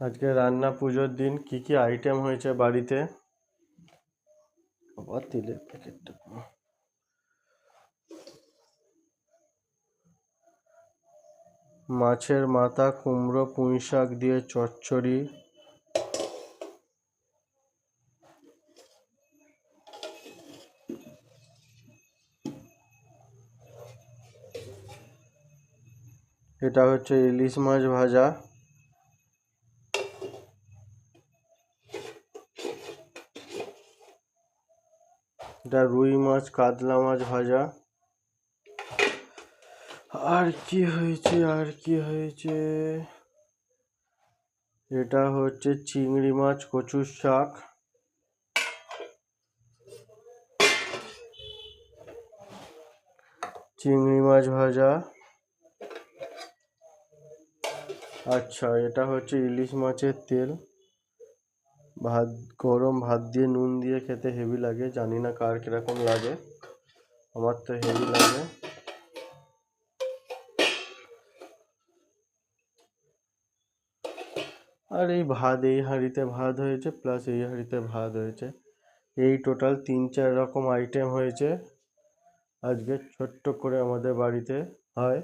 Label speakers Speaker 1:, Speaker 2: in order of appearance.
Speaker 1: আজকে রান্না পুজোর দিন কি কি আইটেম হয়েছে বাড়িতে। আবার তেলের প্যাকেটটা মাছের মাথা, কুমড়ো, পুঁই শাক দিয়ে চচ্চড়ি, এটা হচ্ছে ইলিশ মাছ ভাজা, এটা রুই মাছ কাতলা মাছ ভাজা। আর কি হয়েছে, এটা হচ্ছে চিংড়ি মাছ কচুর শাক, চিংড়ি মাছ ভাজা। আচ্ছা, এটা হচ্ছে ইলিশ মাছের তেল ভাত, গরম ভাত দিয়ে নুন দিয়ে খেতে হেভি লাগে, জানি না কার কিরকম লাগে, আমার তো হেভি লাগে। আর এই ভাত, এই হাঁড়িতে ভাত হয়েছে প্লাস এই হাঁড়িতে ভাত হয়েছে, এই টোটাল 3-4 রকম আইটেম হয়েছে আজকে ছোট্ট করে আমাদের বাড়িতে হয়।